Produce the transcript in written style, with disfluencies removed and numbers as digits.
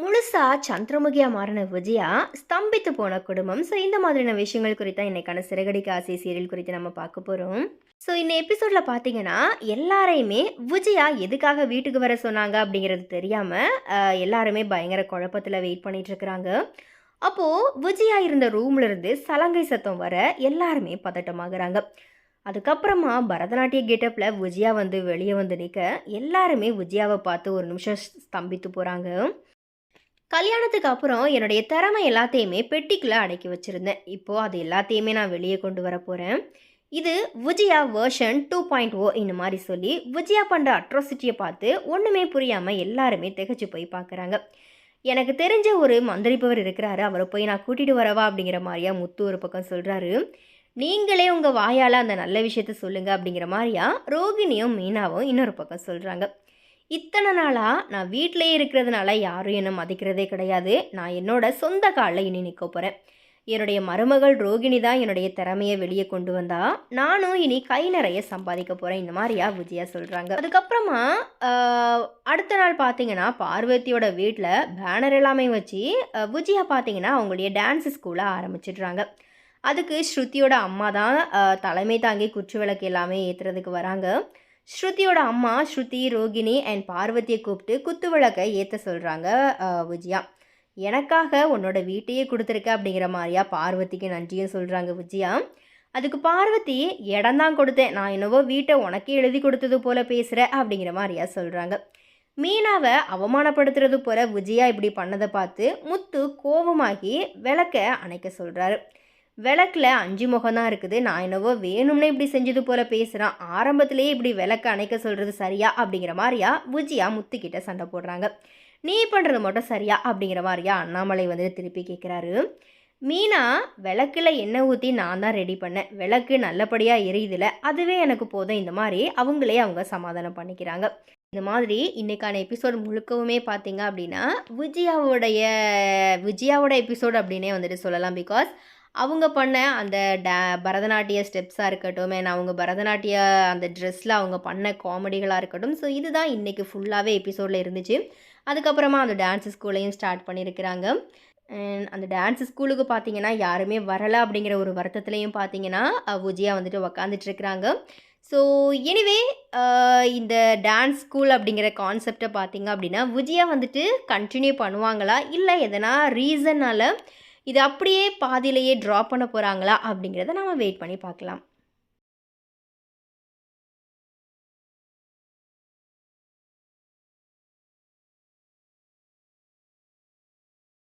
முழுசா சந்திரமுகியா மாறின விஜயா ஸ்தம்பித்து போன குடும்பம். ஸோ இந்த மாதிரியான விஷயங்கள் குறித்தா இன்னைக்கான சிறகடிக்க ஆசை சீரியல் குறித்து நம்ம பார்க்க போகிறோம். ஸோ இந்த எபிசோட்ல பார்த்தீங்கன்னா எல்லாரையுமே விஜயா எதுக்காக வீட்டுக்கு வர சொன்னாங்க அப்படிங்கிறது தெரியாமல் எல்லாருமே பயங்கர குழப்பத்தில் வெயிட் பண்ணிட்டு இருக்கிறாங்க. அப்போது விஜயா இருந்த ரூம்ல இருந்து சலங்கை சத்தம் வர எல்லாருமே பதட்டமாகறாங்க. அதுக்கப்புறமா பரதநாட்டிய கெட்டப்பில் விஜயா வந்து வெளியே வந்து நிற்க எல்லாருமே விஜயாவை பார்த்து ஒரு நிமிஷம் ஸ்தம்பித்து போகிறாங்க. கல்யாணத்துக்கு அப்புறம் என்னுடைய திறமை எல்லாத்தையுமே பெட்டிக்குள்ளே அடக்கி வச்சுருந்தேன். இப்போது அது எல்லாத்தையுமே நான் வெளியே கொண்டு வர போகிறேன். இது விஜயா வேர்ஷன் 2.0 இந்த மாதிரி சொல்லி விஜயா பண்ணுற அட்ராசிட்டியை பார்த்து ஒன்றுமே புரியாமல் எல்லாருமே திகைச்சு போய் பார்க்குறாங்க. எனக்கு தெரிஞ்ச ஒரு மந்திரிப்பவர் இருக்கிறாரு, அவரை போய் நான் கூட்டிகிட்டு வரவா அப்படிங்கிற மாதிரியா முத்து ஒரு பக்கம் சொல்கிறாரு. நீங்களே உங்கள் வாயால் அந்த நல்ல விஷயத்த சொல்லுங்கள் அப்படிங்கிற மாதிரியா ரோகிணியும் மீனாவும் இன்னொரு பக்கம் சொல்கிறாங்க. இத்தனை நாளாக நான் வீட்டிலே இருக்கிறதுனால யாரும் என்னை மதிக்கிறதே கிடையாது. நான் என்னோட சொந்த காலில் இனி நிற்க போகிறேன். என்னுடைய மருமகள் ரோகிணி தான் என்னுடைய திறமையை வெளியே கொண்டு வந்தா, நானும் இனி கை நிறைய சம்பாதிக்க போகிறேன் இந்த மாதிரியா விஜயா சொல்கிறாங்க. அதுக்கப்புறமா அடுத்த நாள் பார்த்தீங்கன்னா பார்வதியோட வீட்டில் பேனர் எல்லாமே வச்சு விஜயா பார்த்தீங்கன்னா அவங்களுடைய டான்ஸ் ஸ்கூலை ஆரம்பிச்சிடுறாங்க. அதுக்கு ஸ்ருதியோட அம்மா தான் தலைமை தாங்கி குச்சி விளக்கு எல்லாமே ஏற்றுறதுக்கு வராங்க. ஸ்ருதியோட அம்மா ஸ்ருதி, ரோகிணி அண்ட் பார்வதியை கூப்பிட்டு குத்து விளக்கை ஏற்ற சொல்கிறாங்க விஜயா. எனக்காக உன்னோட வீட்டையே கொடுத்துருக்க அப்படிங்கிற மாதிரியா பார்வதிக்கு நன்றியும் சொல்கிறாங்க விஜயா. அதுக்கு பார்வதி, இடம் தான் கொடுத்தேன், நான் என்னவோ வீட்டை உனக்கே எழுதி கொடுத்தது போல் பேசுகிற அப்படிங்கிற மாதிரியா சொல்கிறாங்க. மீனாவை அவமானப்படுத்துறது போல விஜயா இப்படி பண்ணதை பார்த்து முத்து கோபமாகி விளக்க அணைக்க சொல்கிறாரு. விளக்கில் 5 முகம் தான் இருக்குது, நான் என்னவோ வேணும்னே இப்படி செஞ்சது போல் பேசுகிறான், ஆரம்பத்திலேயே இப்படி விளக்க அணைக்க சொல்கிறது சரியா அப்படிங்கிற மாதிரியா விஜயா முத்துக்கிட்ட சண்டை போடுறாங்க. நீ பண்ணுறது மட்டும் சரியா அப்படிங்கிற மாதிரியா அண்ணாமலை வந்து திருப்பி கேட்குறாரு. மீனா, விளக்கில் எண்ணெய் ஊற்றி நான் தான் ரெடி பண்ணேன், விளக்கு நல்லபடியாக எரியுதில்ல, அதுவே எனக்கு போதும் இந்த மாதிரி அவங்க சமாதானம் பண்ணிக்கிறாங்க. இந்த மாதிரி இன்றைக்கான எபிசோடு முழுக்கவுமே பார்த்தீங்க அப்படின்னா விஜயாவோட எபிசோடு அப்படின்னே வந்துட்டு சொல்லலாம். பிகாஸ் அவங்க பண்ண அந்த பரதநாட்டிய ஸ்டெப்ஸாக இருக்கட்டும், அவங்க பரதநாட்டிய அந்த ட்ரெஸ்ஸில் அவங்க பண்ண காமெடிகளாக இருக்கட்டும், ஸோ இதுதான் இன்றைக்கி ஃபுல்லாகவே எபிசோடில் இருந்துச்சு. அதுக்கப்புறமா அந்த டான்ஸ் ஸ்கூலையும் ஸ்டார்ட் பண்ணியிருக்கிறாங்க. அந்த டான்ஸ் ஸ்கூலுக்கு பார்த்தீங்கன்னா யாருமே வரலை அப்படிங்கிற ஒரு வருத்தத்துலேயும் பார்த்தீங்கன்னா விஜயா வந்துட்டு உக்காந்துட்ருக்குறாங்க. ஸோ எனிவே இந்த டான்ஸ் ஸ்கூல் அப்படிங்கிற கான்செப்டை பார்த்தீங்க அப்படின்னா விஜயா வந்துட்டு கண்டினியூ பண்ணுவாங்களா, இல்லை எதனா ரீசனால் இது அப்படியே பாதியிலேயே ட்ராப் பண்ண போகிறாங்களா அப்படிங்கிறத நம்ம வெயிட் பண்ணி பார்க்கலாம்.